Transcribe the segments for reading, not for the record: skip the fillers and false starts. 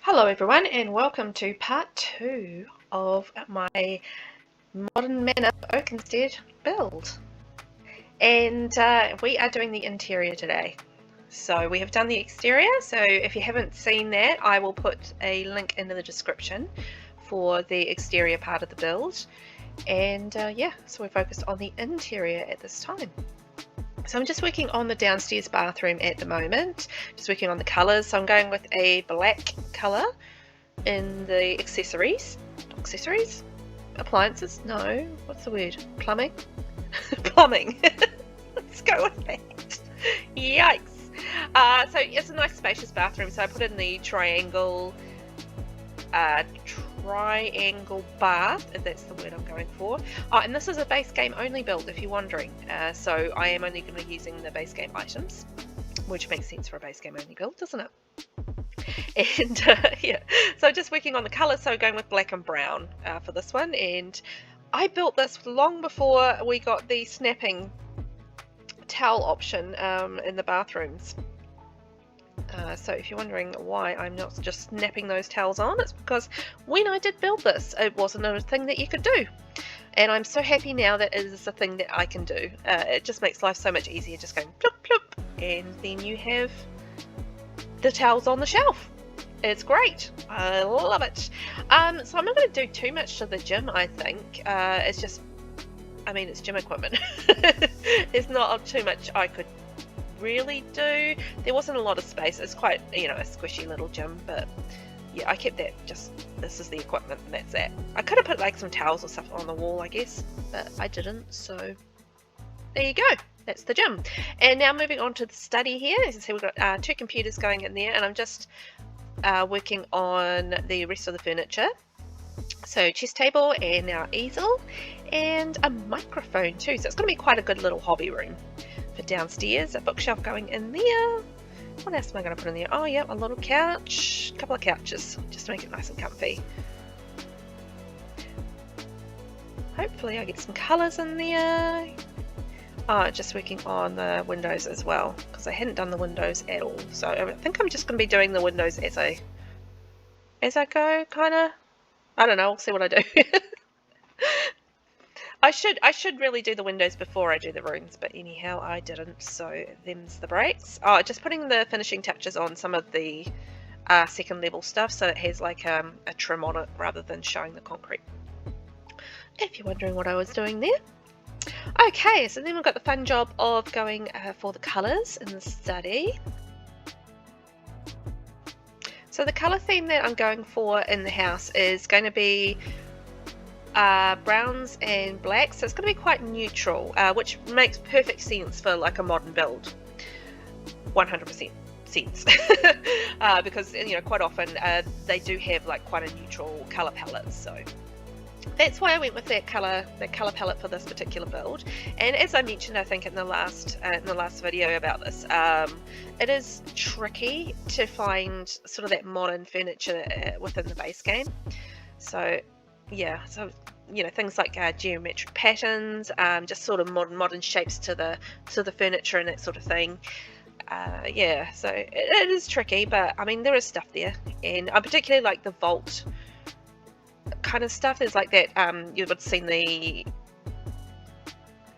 Hello everyone, and welcome to part 2 of my modern Manor Oakenstead build. And we are doing the interior today. So we have done the exterior, so if you haven't seen that, I will put a link in the description for the exterior part of the build. And yeah, so we're focused on the interior at this time. So I'm just working on the downstairs bathroom at the moment, just working on the colours. So I'm going with a black colour in the accessories, appliances, no, what's the word, plumbing, plumbing, let's go with that, yikes. So it's a nice spacious bathroom, so I put in the triangle bath, if that's the word I'm going for. Oh, and this is a base game only build, if you're wondering. So I am only going to be using the base game items, which makes sense for a base game only build, doesn't it? And yeah, so just working on the colours, so going with black and brown for this one. And I built this long before we got the snapping towel option in the bathrooms. So if you're wondering why I'm not just snapping those towels on, it's because when I did build this, it wasn't a thing that you could do. And I'm so happy now that it is a thing that I can do. It just makes life so much easier, just going plop plop, and then you have the towels on the shelf. It's great. I love it. So I'm not going to do too much to the gym, I think. It's just, I mean, it's gym equipment. There's not too much I could really do. There wasn't a lot of space. It's quite, you know, a squishy little gym, but yeah, I kept that just, this is the equipment and that's that. I could have put like some towels or stuff on the wall, I guess, but I didn't, so there you go. That's the gym. And now moving on to the study here. As you see, we've got 2 computers going in there, and I'm just working on the rest of the furniture. So chess table and our easel and a microphone too. So it's going to be quite a good little hobby room for downstairs. A bookshelf going in there. What else am I going to put in there? Oh yeah, a little couch, a couple of couches, just to make it nice and comfy. Hopefully I get some colours in there. Just working on the windows as well, because I hadn't done the windows at all. So I think I'm just going to be doing the windows as I go, kind of. I don't know, we'll see what I do. I should really do the windows before I do the rooms, but anyhow I didn't, so them's the breaks. Just putting the finishing touches on some of the second level stuff, so it has like a trim on it rather than showing the concrete, if you're wondering what I was doing there. Okay, so then we've got the fun job of going for the colours in the study. So the colour theme that I'm going for in the house is going to be browns and blacks, so it's going to be quite neutral, which makes perfect sense for like a modern build. 100% sense. Because, you know, quite often they do have like quite a neutral colour palette, so that's why I went with that colour palette for this particular build. And as I mentioned, I think in the last video about this, it is tricky to find sort of that modern furniture within the base game. So yeah, so you know, things like geometric patterns, just sort of modern shapes to the furniture and that sort of thing. Yeah, so it is tricky, but I mean there is stuff there, and I particularly like the vault kind of stuff. There's like that, you would have seen the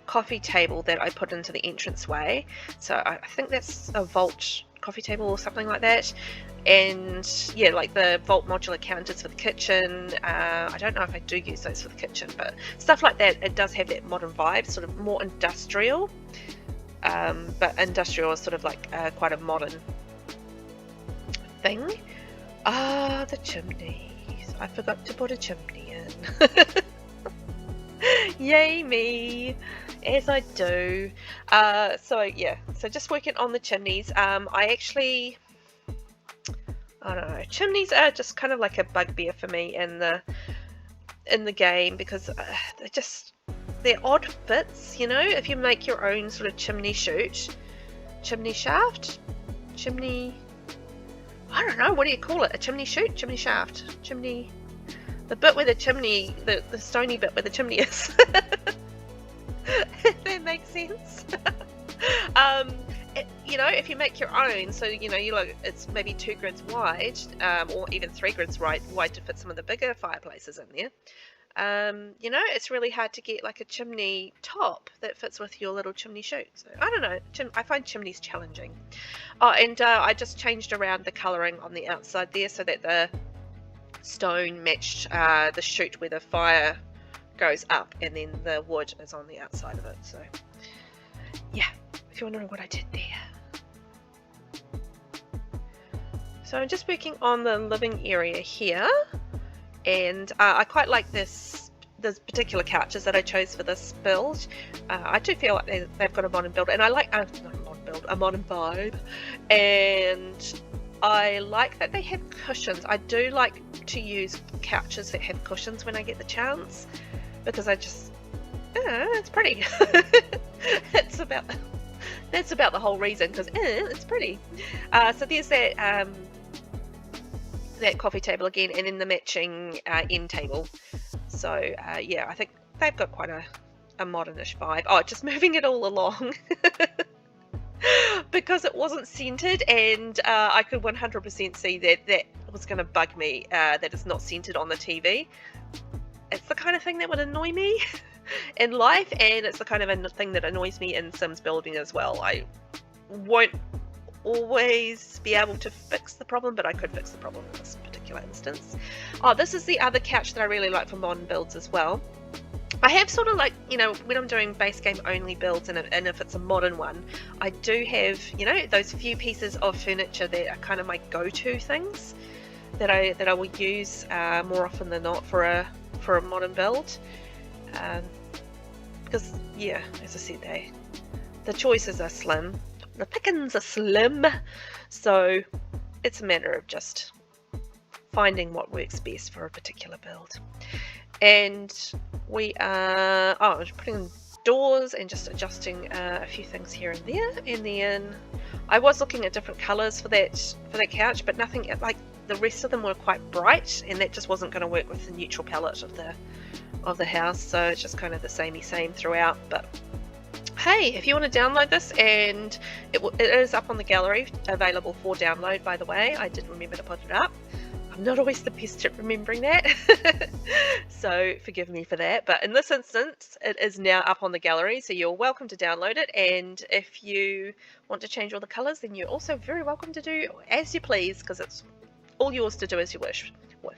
coffee table that I put into the entranceway, so I think that's a vault coffee table or something like that. And yeah, like the vault modular counters for the kitchen. I don't know if I do use those for the kitchen, but stuff like that, it does have that modern vibe, sort of more industrial, but industrial is sort of like quite a modern thing. The chimney. I forgot to put a chimney in. Yay me, as I do. So yeah, so just working on the chimneys. I don't know, chimneys are just kind of like a bugbear for me in the game, because they're odd fits, you know. If you make your own sort of chimney shaft, I don't know, what do you call it? A chimney chute? Chimney shaft? Chimney... The bit where the chimney... The stony bit where the chimney is. If that makes sense. you know, if you make your own, so you know, it's maybe 2 grids wide, or even 3 grids wide to fit some of the bigger fireplaces in there. You know, it's really hard to get like a chimney top that fits with your little chimney chute. So I don't know, I find chimneys challenging. Oh, and I just changed around the colouring on the outside there so that the stone matched the chute where the fire goes up, and then the wood is on the outside of it. So yeah, if you're wondering what I did there. So I'm just working on the living area here. And I quite like this particular couches that I chose for this build. I do feel like they've got a modern build, and I like not a modern build, a modern vibe. And I like that they have cushions. I do like to use couches that have cushions when I get the chance, because I just, it's pretty. that's about the whole reason, because it's pretty. So there's that. That coffee table again, and then the matching end table. So yeah, I think they've got quite a modernish vibe. Oh, just moving it all along because it wasn't centered, and I could 100% see that was going to bug me, that it's not centered on the TV. It's the kind of thing that would annoy me in life, and it's the kind of thing that annoys me in Sims building as well. I won't always be able to fix the problem, but I could fix the problem in this particular instance. Oh, this is the other couch that I really like for modern builds as well. I have sort of like, you know, when I'm doing base game only builds, and if it's a modern one, I do have, you know, those few pieces of furniture that are kind of my go-to things that I will use more often than not for a modern build, because yeah, as I said, the choices are slim. The pickings are slim, so it's a matter of just finding what works best for a particular build. And we are putting doors and just adjusting a few things here and there. And then I was looking at different colours for that couch, but nothing like the rest of them were quite bright, and that just wasn't going to work with the neutral palette of the house. So it's just kind of the same throughout. But hey, if you want to download this, and it is up on the gallery, available for download, by the way. I did remember to put it up. I'm not always the best at remembering that, so forgive me for that. But in this instance, it is now up on the gallery, so you're welcome to download it. And if you want to change all the colours, then you're also very welcome to do as you please, because it's all yours to do as you wish with.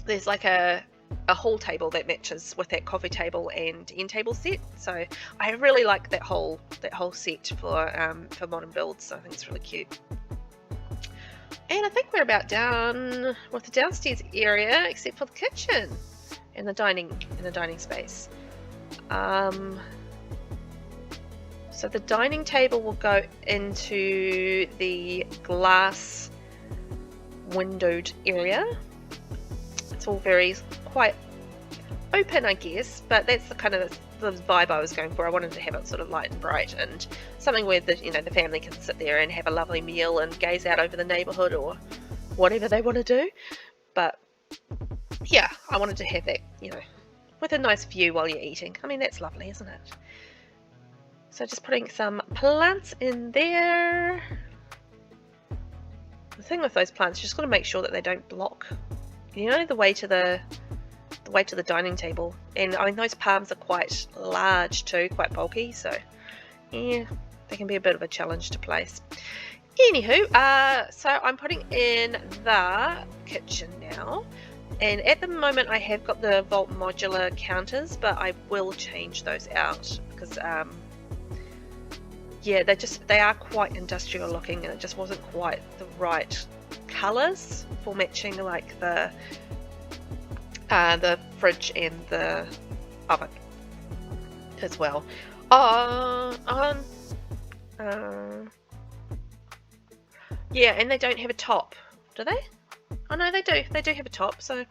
There's like a whole table that matches with that coffee table and end table set, so I really like that whole set for modern builds. So I think it's really cute. And I think we're about done with the downstairs area, except for the kitchen and the dining space. So the dining table will go into the glass windowed area. It's all quite open, I guess, but that's the kind of the vibe I was going for. I wanted to have it sort of light and bright, and something where the family can sit there and have a lovely meal and gaze out over the neighborhood or whatever they want to do. But yeah, I wanted to have that, with a nice view while you're eating. I mean, that's lovely, isn't it? So just putting some plants in there. The thing with those plants, you just got to make sure that they don't block, the way to the dining table. And I mean, those palms are quite large too, quite bulky, so yeah, they can be a bit of a challenge to place. Anywho, so I'm putting in the kitchen now, and at the moment I have got the Vault modular counters, but I will change those out because yeah, they are quite industrial looking, and it just wasn't quite the right colours for matching like the fridge and the oven as well. Yeah, and they don't have a top, do they? Oh no, they do. They do have a top. So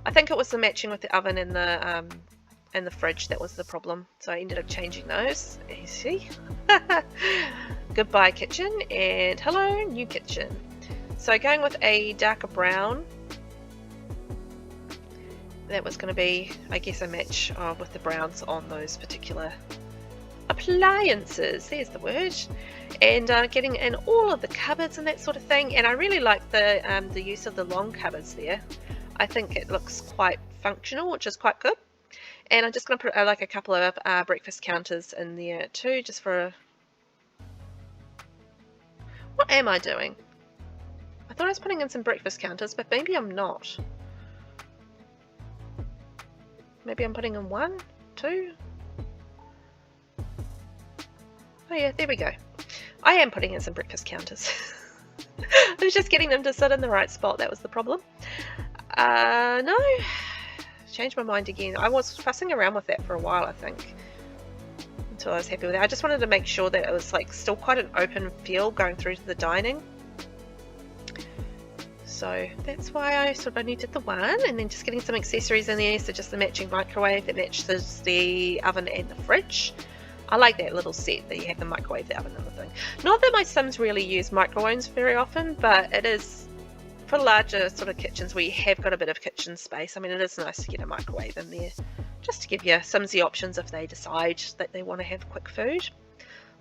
I think it was the matching with the oven and the fridge that was the problem. So I ended up changing those. You see? Goodbye kitchen, and hello new kitchen. So going with a darker brown. That was going to be, I guess, a match with the browns on those particular appliances, there's the word, and getting in all of the cupboards and that sort of thing. And I really like the use of the long cupboards there. I think it looks quite functional, which is quite good. And I'm just going to put like a couple of breakfast counters in there too, just for what am I doing? I thought I was putting in some breakfast counters, but maybe I'm not. Maybe I'm putting in 1, 2. Oh yeah, there we go. I am putting in some breakfast counters. I was just getting them to sit in the right spot. That was the problem. No. Changed my mind again. I was fussing around with that for a while, I think, until I was happy with it. I just wanted to make sure that it was like still quite an open feel going through to the dining. So that's why I sort of only did the one, and then just getting some accessories in there. So just the matching microwave that matches the oven and the fridge. I like that little set that you have the microwave, the oven, and the thing. Not that my Sims really use microwaves very often, but it is for larger sort of kitchens where you have got a bit of kitchen space. I mean, it is nice to get a microwave in there, just to give your Sims the options if they decide that they want to have quick food,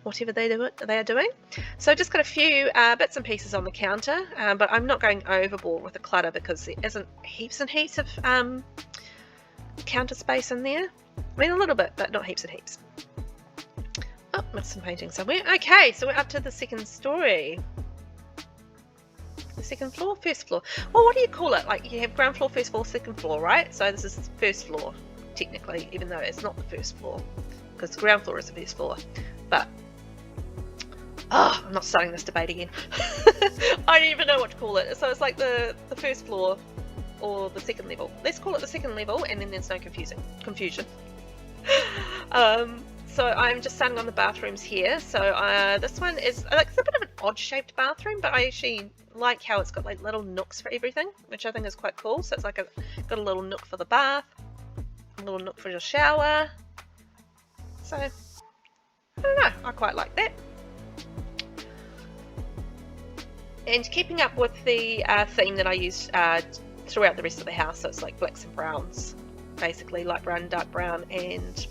whatever they are doing. So just got a few bits and pieces on the counter, but I'm not going overboard with the clutter because there isn't heaps and heaps of counter space in there. I mean, a little bit, but not heaps and heaps. Oh, missed some painting somewhere. Okay, so we're up to the second story. The second floor? First floor. Well, what do you call it? Like, you have ground floor, first floor, second floor, right? So this is first floor, technically, even though it's not the first floor, because the ground floor is the first floor. But, I'm not starting this debate again. I don't even know what to call it. So it's like the first floor or the second level. Let's call it the second level, and then there's no confusion. So I'm just starting on the bathrooms here. So this one is like, it's a bit of an odd shaped bathroom, but I actually like how it's got like little nooks for everything, which I think is quite cool. So it's like got a little nook for the bath, a little nook for your shower. So I don't know, I quite like that. And keeping up with the theme that I used throughout the rest of the house, so it's like blacks and browns, basically light brown, dark brown, and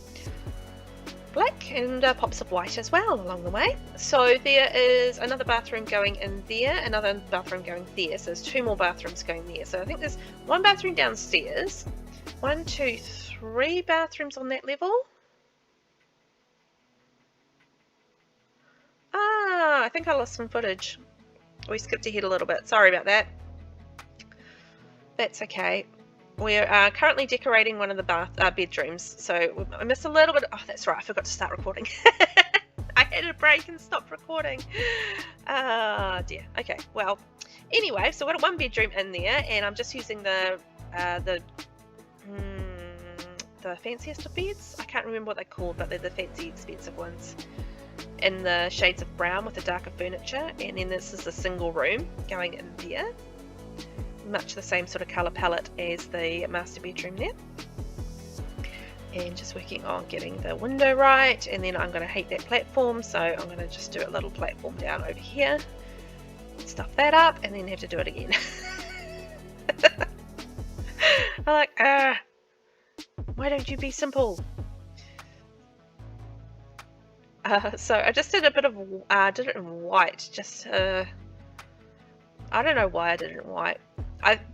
black, and pops of white as well along the way. So there is another bathroom going in there, another bathroom going there, so there's 2 more bathrooms going there. So I think there's 1 bathroom downstairs, 1, 2, 3 bathrooms on that level. I think I lost some footage. We skipped ahead a little bit, sorry about that. That's okay. We're currently decorating one of the bedrooms, so I missed a little bit. Oh, that's right, I forgot to start recording. I had a break and stopped recording. Dear. Okay, well, anyway, so we've got 1 bedroom in there, and I'm just using the fanciest of beds. I can't remember what they're called, but they're the fancy, expensive ones, in the shades of brown with the darker furniture. And then this is a single room going in there. Much the same sort of colour palette as the master bedroom there. And just working on getting the window right, and then I'm going to heat that platform, so I'm going to just do a little platform down over here, stuff that up, and then have to do it again. I'm like, why don't you be simple? So I just did a bit of, did it in white, just I don't know why I did it in white.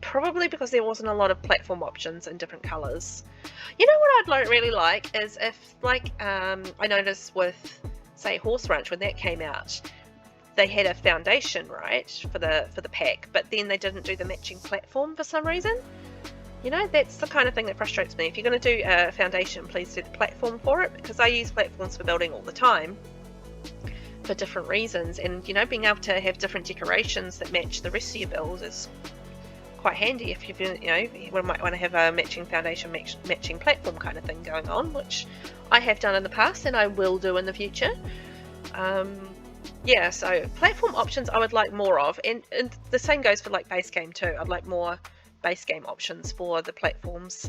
Probably because there wasn't a lot of platform options in different colours. You know what I'd really like is if, like, I noticed with, say, Horse Ranch, when that came out, they had a foundation, right, for the pack, but then they didn't do the matching platform for some reason. You know, that's the kind of thing that frustrates me. If you're going to do a foundation, please do the platform for it, because I use platforms for building all the time for different reasons, and, you know, being able to have different decorations that match the rest of your build is quite handy if you might want to have a matching foundation, matching platform kind of thing going on, which I have done in the past and I will do in the future. Yeah, so platform options I would like more of, and the same goes for like base game too. I'd like more base game options for the platforms.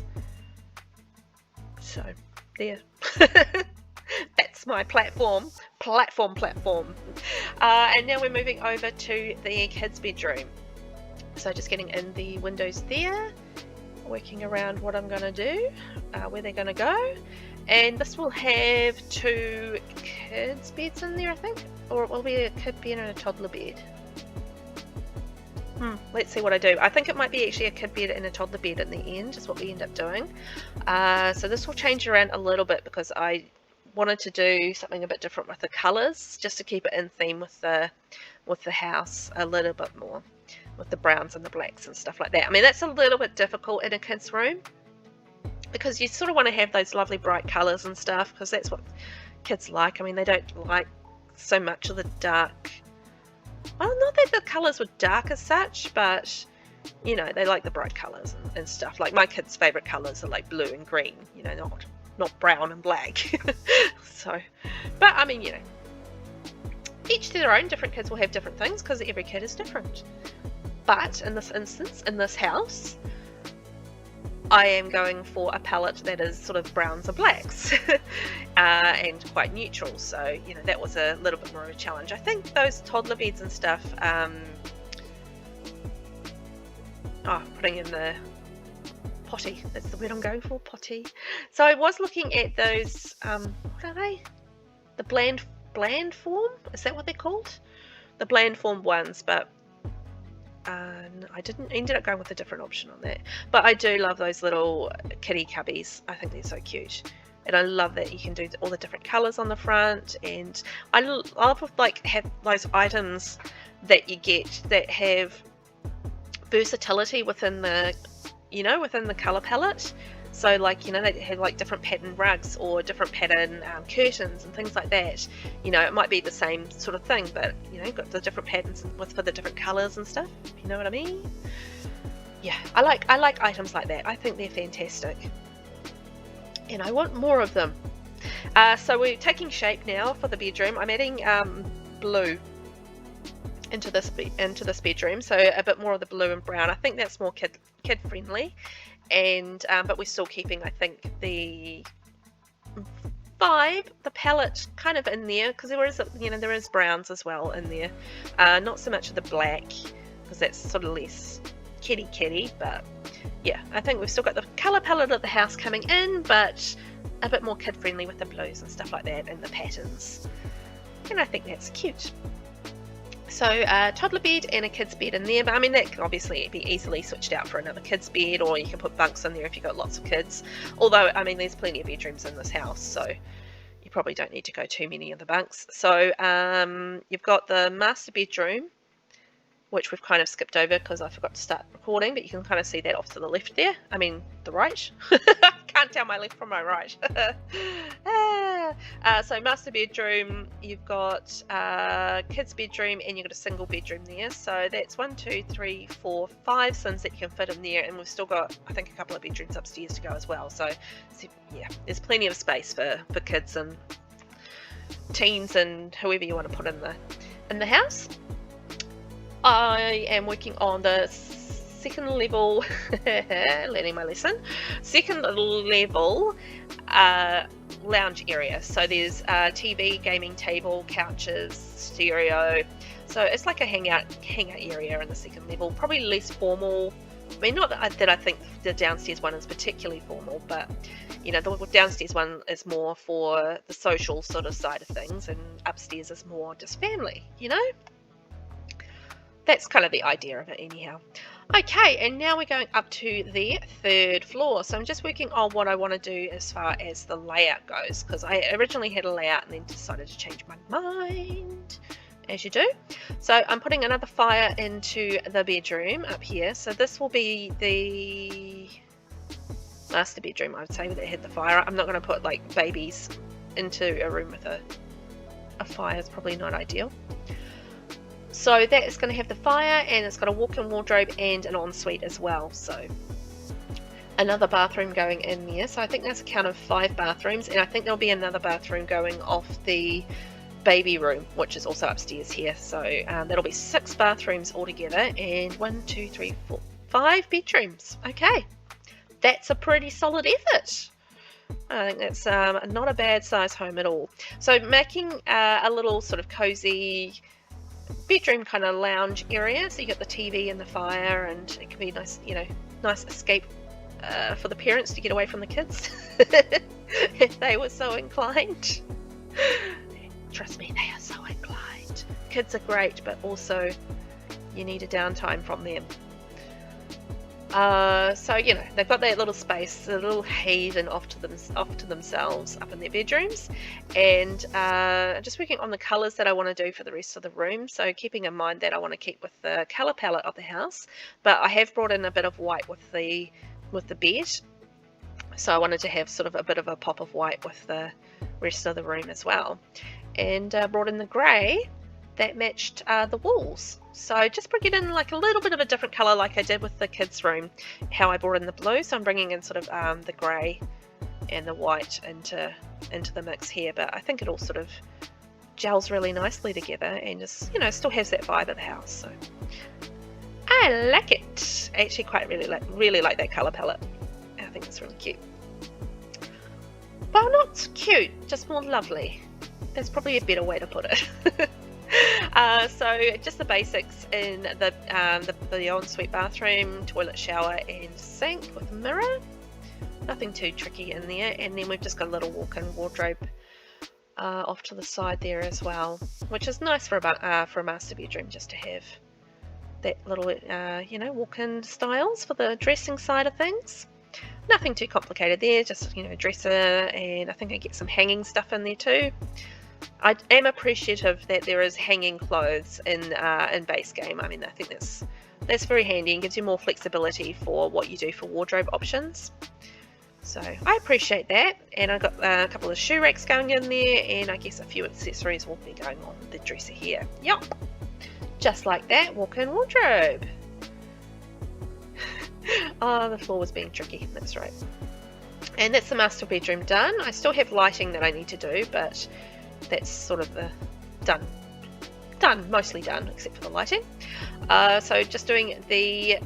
So there. That's my platform. And now we're moving over to the kids' bedroom. So just getting in the windows there, working around what I'm going to do, where they're going to go. And this will have 2 kids' beds in there, I think, or it will be a kid bed and a toddler bed. Let's see what I do. I think it might be actually a kid bed and a toddler bed in the end, is what we end up doing. So this will change around a little bit because I wanted to do something a bit different with the colours, just to keep it in theme with the house a little bit more, with the browns and the blacks and stuff like that. I mean, that's a little bit difficult in a kid's room because you sort of want to have those lovely bright colours and stuff, because that's what kids like. I mean, they don't like so much of the dark. Well, not that the colours were dark as such, but you know, they like the bright colours and stuff. Like my kids' favourite colours are like blue and green, you know, not brown and black. So, but I mean, you know, each to their own. Different kids will have different things because every kid is different. But in this instance, in this house, I am going for a palette that is sort of browns and blacks and quite neutral. So, you know, that was a little bit more of a challenge. I think those toddler beds and stuff, putting in the potty, that's the word I'm going for, potty. So I was looking at those, what are they? The bland form? Is that what they're called? The bland form ones, but I ended up going with a different option on that. But I do love those little kitty cubbies. I think they're so cute, and I love that you can do all the different colors on the front. And I love like have those items that you get that have versatility within the, you know, within the color palette. So like, you know, they have like different pattern rugs or different pattern curtains and things like that. You know, it might be the same sort of thing, but you know, got the different patterns for the different colors and stuff. You know what I mean? Yeah, I like items like that. I think they're fantastic, and I want more of them. So we're taking shape now for the bedroom. I'm adding blue into this bedroom, so a bit more of the blue and brown. I think that's more kid friendly. And but we're still keeping, I think, the vibe, the palette kind of in there, because there is, you know, there is browns as well in there. Not so much of the black, because that's sort of less kitty, but yeah, I think we've still got the colour palette of the house coming in, but a bit more kid friendly with the blues and stuff like that, and the patterns. And I think that's cute. So toddler bed and a kid's bed in there, but I mean that can obviously be easily switched out for another kid's bed, or you can put bunks in there if you've got lots of kids. Although, I mean, there's plenty of bedrooms in this house, so you probably don't need to go too many of the bunks. So you've got the master bedroom, which we've kind of skipped over because I forgot to start recording, but you can kind of see that off to the left there. I mean, the right. Can't tell my left from my right. So master bedroom, you've got kids bedroom, and you've got a single bedroom there. So that's 1, 2, 3, 4, 5 sins that you can fit in there, and we've still got, I think, a couple of bedrooms upstairs to go as well. So yeah, there's plenty of space for kids and teens and whoever you want to put in the house. I am working on the second level, learning my lesson, second level lounge area. So there's a TV, gaming table, couches, stereo. So it's like a hangout area in the second level, probably less formal. I mean, not that I think the downstairs one is particularly formal, but you know, the downstairs one is more for the social sort of side of things, and upstairs is more just family, you know? That's kind of the idea of it anyhow. Okay, and now we're going up to the third floor. So I'm just working on what I want to do as far as the layout goes, because I originally had a layout and then decided to change my mind, as you do. So I'm putting another fire into the bedroom up here. So this will be the master bedroom, I would say, that had the fire. I'm not going to put like babies into a room with a fire. It's probably not ideal. So that is going to have the fire, and it's got a walk-in wardrobe and an ensuite as well. So another bathroom going in there. So I think that's a count of 5 bathrooms, and I think there'll be another bathroom going off the baby room, which is also upstairs here. So that'll be 6 bathrooms altogether, and 1, 2, 3, 4, 5 bedrooms. Okay, that's a pretty solid effort. I think that's not a bad size home at all. So making a little sort of cozy bedroom kind of lounge area, so you got the TV and the fire, and it can be nice, you know, nice escape for the parents to get away from the kids if they were so inclined. Trust me, they are so inclined. Kids are great, but also you need a downtime from them. So you know, they've got that little space, a little haven off to themselves up in their bedrooms, and just working on the colours that I want to do for the rest of the room. So keeping in mind that I want to keep with the colour palette of the house, but I have brought in a bit of white with the bed. So I wanted to have sort of a bit of a pop of white with the rest of the room as well, and brought in the grey that matched the walls. So just bring it in like a little bit of a different colour like I did with the kids room, how I brought in the blue. So I'm bringing in sort of the grey and the white into the mix here, but I think it all sort of gels really nicely together and just, you know, still has that vibe of the house. So I like it. I actually quite really like that colour palette. I think it's really cute. Well, not cute, just more lovely. That's probably a better way to put it. So just the basics in the ensuite bathroom, toilet, shower and sink with a mirror. Nothing too tricky in there, and then we've just got a little walk-in wardrobe off to the side there as well, which is nice for a master bedroom, just to have that little you know, walk-in styles for the dressing side of things. Nothing too complicated there, just, you know, dresser, and I think I get some hanging stuff in there too. I am appreciative that there is hanging clothes in base game. I mean, I think that's very handy and gives you more flexibility for what you do for wardrobe options. So I appreciate that, and I've got a couple of shoe racks going in there, and I guess a few accessories will be going on the dresser here. Yep, just like that, walk-in wardrobe. Oh, the floor was being tricky, that's right. And that's the master bedroom done. I still have lighting that I need to do, but that's sort of the mostly done, except for the lighting. So just doing the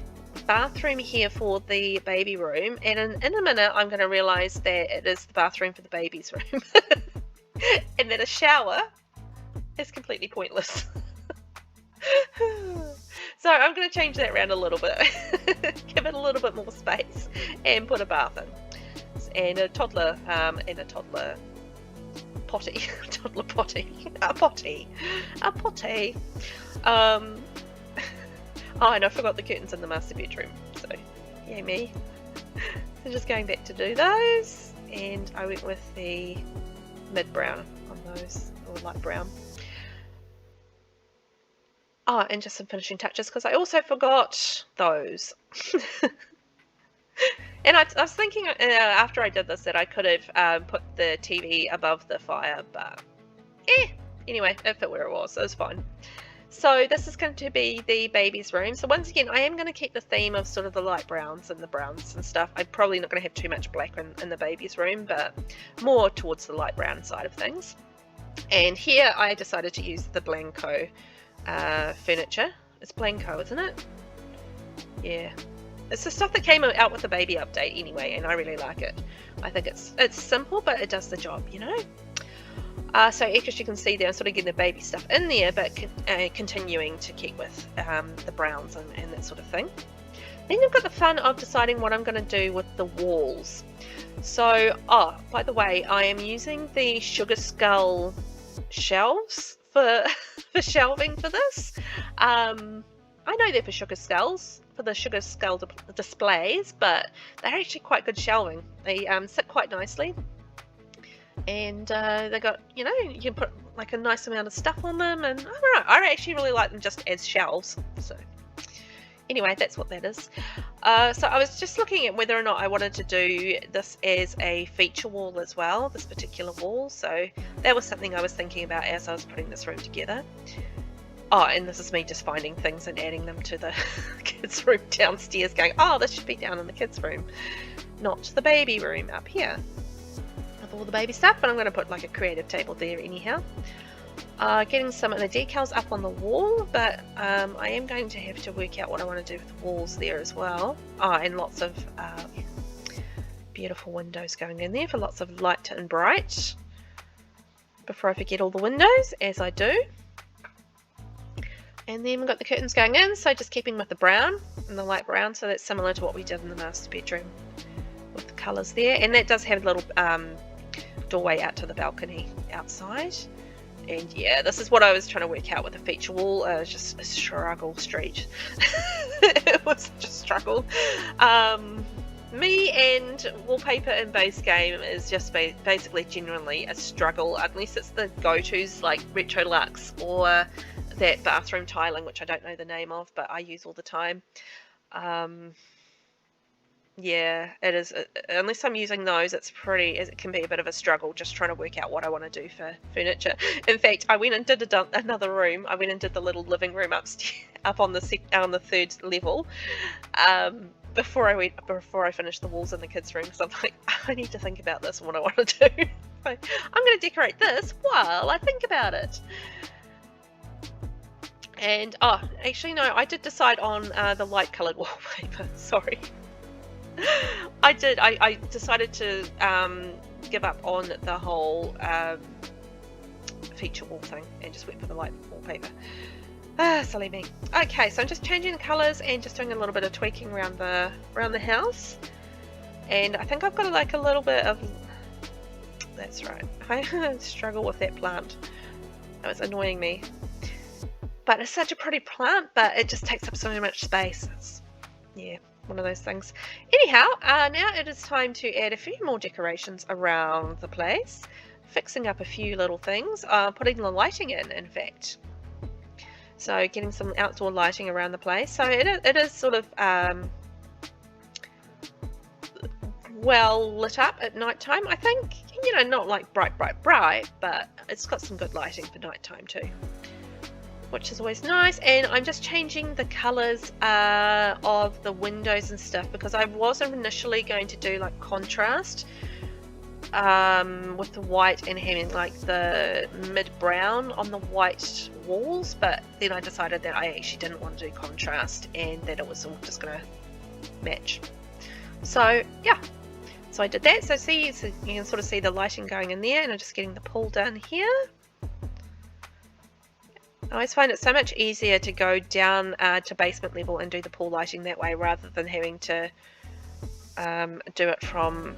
bathroom here for the baby room, and in a minute I'm going to realize that it is the bathroom for the baby's room and that a shower is completely pointless. So I'm going to change that around a little bit, give it a little bit more space, and put a bath in, and a toddler potty, toddler potty, a potty. Oh, and I forgot the curtains in the master bedroom, so yay me. So just going back to do those, and I went with the mid brown on those, or light brown. Oh, and just some finishing touches, because I also forgot those. And I was thinking after I did this that I could have put the TV above the fire, but anyway, it fit where it was, so it was fine. So this is going to be the baby's room. So once again, I am going to keep the theme of sort of the light browns and the browns and stuff. I'm probably not going to have too much black in the baby's room, but more towards the light brown side of things. And here I decided to use the Blanco furniture. It's Blanco, isn't it? Yeah. It's the stuff that came out with the baby update anyway, and I really like it. I think it's simple, but it does the job, you know? So as you can see there, I'm sort of getting the baby stuff in there, but continuing to keep with the browns and that sort of thing. Then I've got the fun of deciding what I'm going to do with the walls. So, by the way, I am using the Sugar Skull shelves for shelving for this. I know they're for Sugar Skulls, for the Sugar Skull displays, but they're actually quite good shelving. They sit quite nicely, and they got, you know, you can put like a nice amount of stuff on them, and I don't know, I actually really like them just as shelves. So anyway, that's what that is. So I was just looking at whether or not I wanted to do this as a feature wall as well, this particular wall. So that was something I was thinking about as I was putting this room together. Oh, and this is me just finding things and adding them to the kids' room downstairs, going, oh, this should be down in the kids' room, not the baby room up here with all the baby stuff. But I'm going to put like a creative table there anyhow. Getting some of the decals up on the wall, but I am going to have to work out what I want to do with the walls there as well. And lots of beautiful windows going in there for lots of light and bright, before I forget all the windows, as I do. And then we've got the curtains going in, so just keeping with the brown and the light brown, so that's similar to what we did in the master bedroom with the colours there. And that does have a little doorway out to the balcony outside. And yeah, this is what I was trying to work out with the feature wall. It was just a struggle street. It was just a struggle. Me and wallpaper in base game is just basically genuinely a struggle, unless it's the go-tos like Retro Luxe or that bathroom tiling, which I don't know the name of, but I use all the time. Yeah, it is. Unless I'm using those, it can be a bit of a struggle just trying to work out what I want to do for furniture. In fact, I went and did another room. I went and did the little living room upstairs, up on the 3rd level, before I finished the walls in the kids' room. Because I'm like, I need to think about this and what I want to do. I'm going to decorate this while I think about it. And actually no, I did decide on the light coloured wallpaper. Sorry. I decided to give up on the whole feature wall thing and just went for the light wallpaper. Silly me. Okay, so I'm just changing the colours and just doing a little bit of tweaking around the house. And I think I've got like a little bit of... That's right. I struggle with that plant. That was annoying me. But it's such a pretty plant, but it just takes up so much space. Yeah, one of those things. Anyhow, now it is time to add a few more decorations around the place. Fixing up a few little things. Putting the lighting in fact. So getting some outdoor lighting around the place. So it is sort of well lit up at night time, I think. You know, not like bright, but it's got some good lighting for night time too, which is always nice. And I'm just changing the colours of the windows and stuff, because I was initially going to do like contrast with the white and having like the mid brown on the white walls, but then I decided that I actually didn't want to do contrast and that it was all just going to match. So yeah, so I did that. So you can sort of see the lighting going in there, and I'm just getting the pool done here. I always find it so much easier to go down to basement level and do the pool lighting that way, rather than having to do it from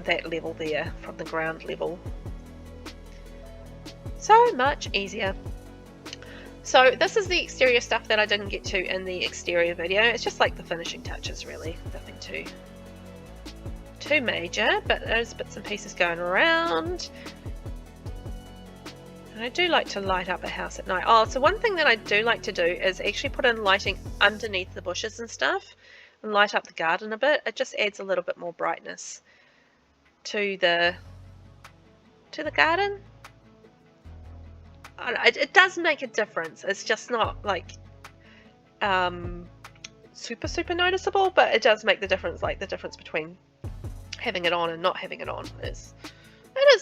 that level there, from the ground level. So much easier. So this is the exterior stuff that I didn't get to in the exterior video. It's just like the finishing touches really, nothing too major, but there's bits and pieces going around. And I do like to light up a house at night. Oh, so one thing that I do like to do is actually put in lighting underneath the bushes and stuff and light up the garden a bit. It just adds a little bit more brightness to the garden. It does make a difference. It's just not like super noticeable, but it does make the difference. Like the difference between having it on and not having it on is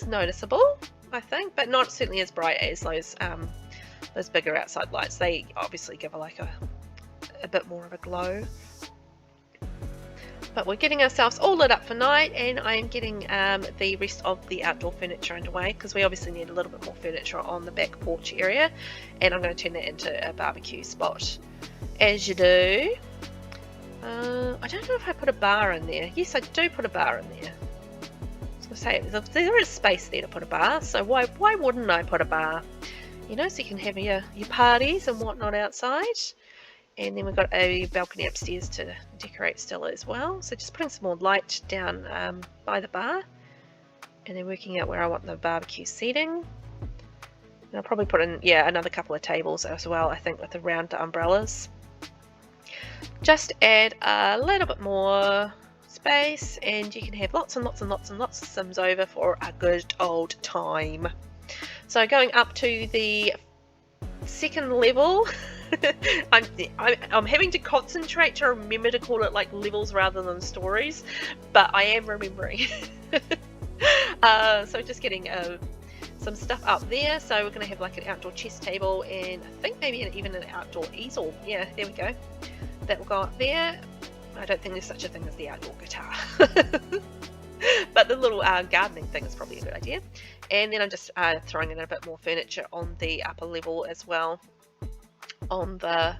noticeable, I think, but not certainly as bright as those bigger outside lights. They obviously give a bit more of a glow. But we're getting ourselves all lit up for night, and I am getting the rest of the outdoor furniture underway, because we obviously need a little bit more furniture on the back porch area, and I'm going to turn that into a barbecue spot, as you do. I don't know if I put a bar in there. Yes, I do put a bar in there. I was going to say, there is space there to put a bar, so why wouldn't I put a bar? You know, so you can have your parties and whatnot outside. And then we've got a balcony upstairs to decorate still as well. So just putting some more light down by the bar, and then working out where I want the barbecue seating. And I'll probably put in, yeah, another couple of tables as well, I think, with the round umbrellas. Just add a little bit more space, and you can have lots and lots and lots and lots of Sims over for a good old time. So going up to the second level, I'm having to concentrate to remember to call it like levels rather than stories, but I am remembering. So just getting some stuff up there. So we're going to have like an outdoor chess table, and I think maybe even an outdoor easel. Yeah, there we go. That will go up there. I don't think there's such a thing as the outdoor guitar. But the little gardening thing is probably a good idea. And then I'm just throwing in a bit more furniture on the upper level as well, on the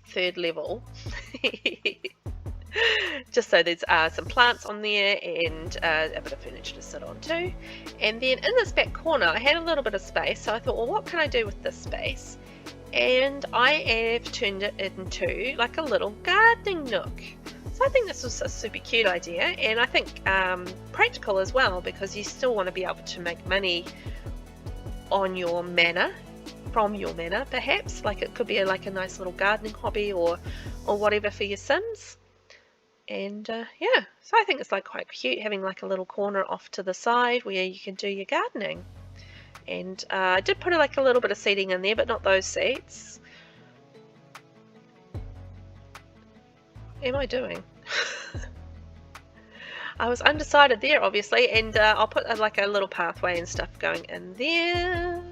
third level. Just so there's some plants on there and a bit of furniture to sit on too. And then in this back corner I had a little bit of space, so I thought, well, what can I do with this space? And I have turned it into like a little gardening nook. So I think this was a super cute idea, and I think practical as well, because you still want to be able to make money on your manor, from your manor perhaps. Like it could be like a nice little gardening hobby or whatever for your Sims. And yeah, so I think it's like quite cute having like a little corner off to the side where you can do your gardening. And I did put like a little bit of seeding in there, but not those seeds. What am I doing? I was undecided there, obviously, and I'll put like a little pathway and stuff going in there.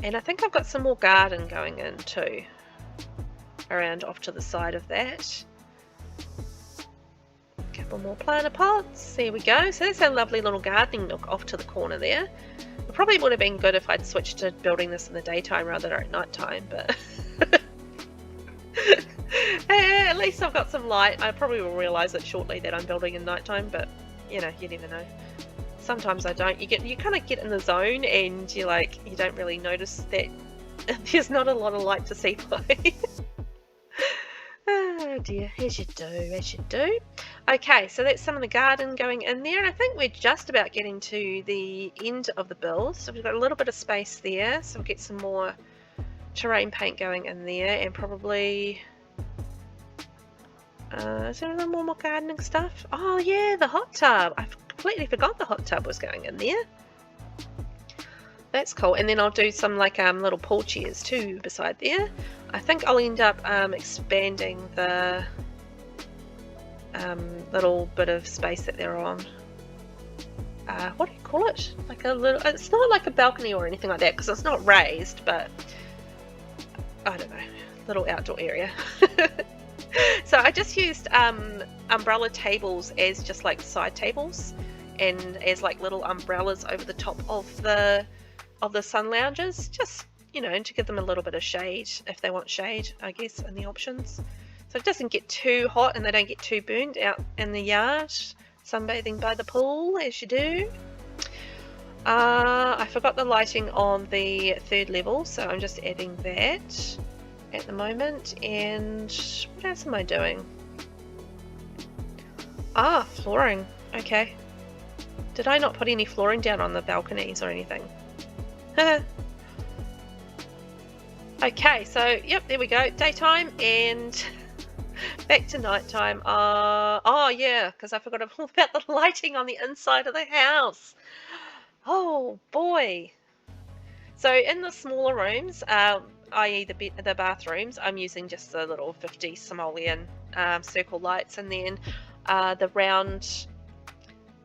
And I think I've got some more garden going in too, around off to the side of that. A couple more planter pots. There we go. So that's a lovely little gardening nook off to the corner there. It probably would have been good if I'd switched to building this in the daytime rather than at night time, but at least I've got some light. I probably will realise it shortly that I'm building in nighttime, but you know, you never know. Sometimes I don't. You kind of get in the zone and you don't really notice that there's not a lot of light to see by. Oh dear, as you do. Okay, so that's some of the garden going in there, and I think we're just about getting to the end of the build. So we've got a little bit of space there, so we'll get some more terrain paint going in there, and probably is there a little more gardening stuff? Oh yeah, the hot tub. I completely forgot the hot tub was going in there. That's cool. And then I'll do some like little pool chairs too beside there. I think I'll end up expanding the little bit of space that they're on. What do you call it? Like a little, it's not like a balcony or anything like that because it's not raised, but I don't know, little outdoor area. So I just used umbrella tables as just like side tables and as like little umbrellas over the top of the sun lounges, just, you know, to give them a little bit of shade if they want shade, I guess, in the options. So it doesn't get too hot and they don't get too burnt out in the yard, sunbathing by the pool as you do. I forgot the lighting on the 3rd level, so I'm just adding that at the moment. And what else am I doing? Flooring. Okay. Did I not put any flooring down on the balconies or anything? Okay, so yep, there we go. Daytime and back to nighttime. Oh yeah, because I forgot all about the lighting on the inside of the house. Oh boy. So in the smaller rooms, i.e. the bathrooms, I'm using just the little 50 simoleon circle lights, and then the round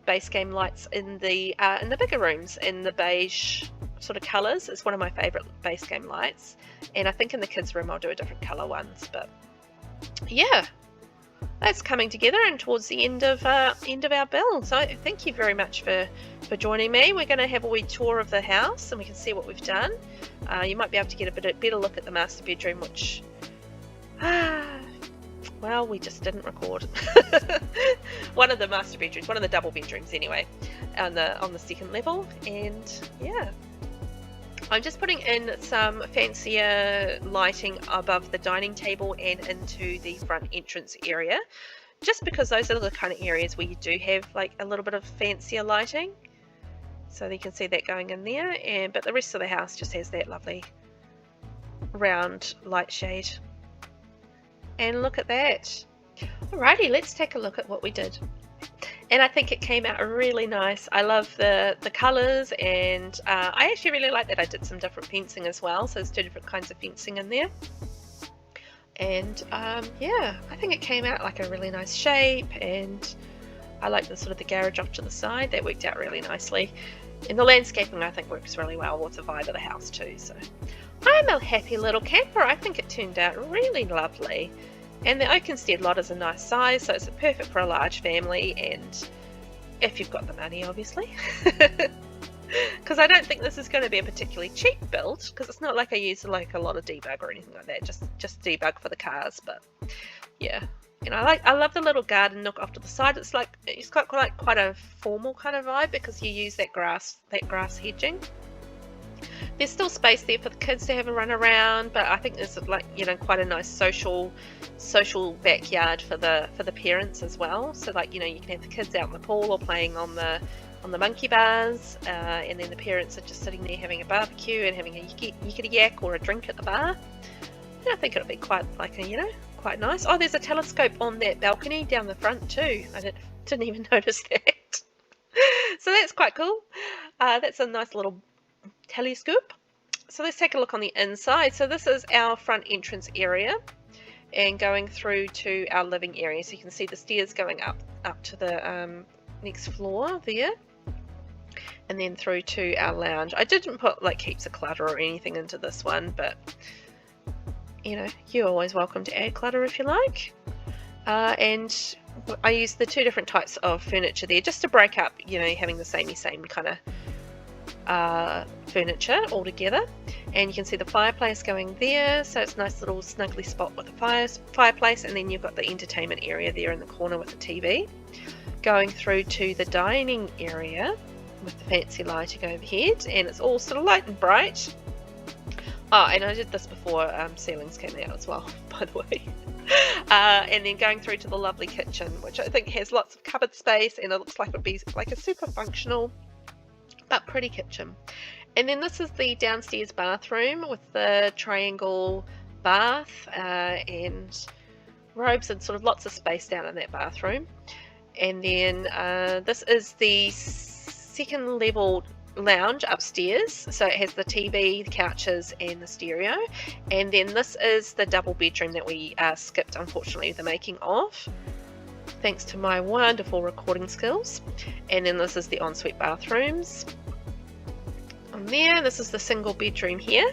base game lights in the bigger rooms in the beige sort of colours. It's one of my favourite base game lights, and I think in the kids room I'll do a different colour ones. But yeah, that's coming together and towards the end of our build. So thank you very much for joining me. We're going to have a wee tour of the house and we can see what we've done. You might be able to get a better look at the master bedroom, which well, we just didn't record. One of the master bedrooms, one of the double bedrooms anyway, on the 2nd level. And yeah, I'm just putting in some fancier lighting above the dining table and into the front entrance area, just because those are the kind of areas where you do have like a little bit of fancier lighting. So you can see that going in there, but the rest of the house just has that lovely round light shade. And look at that. Alrighty, let's take a look at what we did. And I think it came out really nice. I love the colours, and I actually really like that I did some different fencing as well. So there's 2 different kinds of fencing in there. And yeah, I think it came out like a really nice shape, and I like the sort of the garage off to the side. That worked out really nicely. And the landscaping I think works really well with the vibe of the house too. So I'm a happy little camper. I think it turned out really lovely. And the Oakenstead lot is a nice size, so it's perfect for a large family, and if you've got the money, obviously. Because I don't think this is going to be a particularly cheap build, because it's not like I use like a lot of debug or anything like that, just debug for the cars. But yeah, And I love the little garden nook off to the side. It's got like quite a formal kind of vibe because you use that grass hedging. There's still space there for the kids to have a run around, but I think there's like, you know, quite a nice social backyard for the parents as well. So like, you know, you can have the kids out in the pool or playing on the monkey bars, and then the parents are just sitting there having a barbecue and having a yickety yak or a drink at the bar. And I think it'll be quite like a, you know, quite nice. Oh, there's a telescope on that balcony down the front too. I didn't even notice that. So that's quite cool. That's a nice little telescope. So let's take a look on the inside. So this is our front entrance area, and going through to our living area. So you can see the stairs going up to the next floor there, and then through to our lounge. I didn't put like heaps of clutter or anything into this one, but you know, you're always welcome to add clutter if you like. And I used the two different types of furniture there just to break up, you know, having the same kind of furniture all together. And you can see the fireplace going there, so it's a nice little snuggly spot with the fireplace, and then you've got the entertainment area there in the corner with the TV. Going through to the dining area with the fancy lighting overhead, and it's all sort of light and bright. Oh, and I did this before ceilings came out as well, by the way. And then going through to the lovely kitchen, which I think has lots of cupboard space, and it looks like it would be like a super functional but pretty kitchen. And then this is the downstairs bathroom with the triangle bath and robes and sort of lots of space down in that bathroom. And then this is the second level lounge upstairs, so it has the TV, the couches and the stereo. And then this is the double bedroom that we skipped, unfortunately, the making of, thanks to my wonderful recording skills. And then this is the ensuite bathrooms on there. This is the single bedroom here,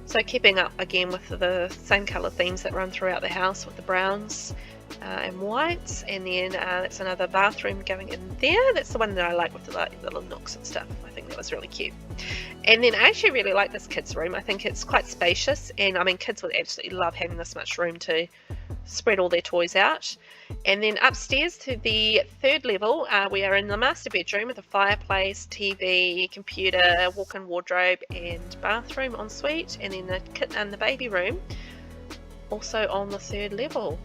so keeping up again with the same colour themes that run throughout the house with the browns and whites. And then that's another bathroom going in there. That's the one that I like with the little nooks and stuff. I think that was really cute. And then I actually really like this kids room. I think it's quite spacious, and I mean kids would absolutely love having this much room to spread all their toys out. And then upstairs to the third level, we are in the master bedroom with a fireplace, TV, computer, walk-in wardrobe and bathroom ensuite. And then the kit and the baby room also on the third level.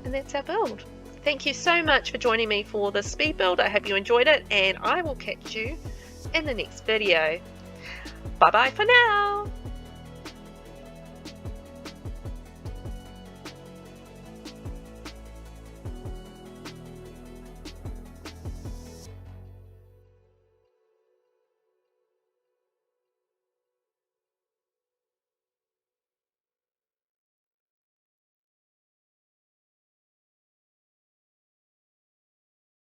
And that's our build. Thank you so much for joining me for this speed build. I hope you enjoyed it, and I will catch you in the next video. Bye bye for now.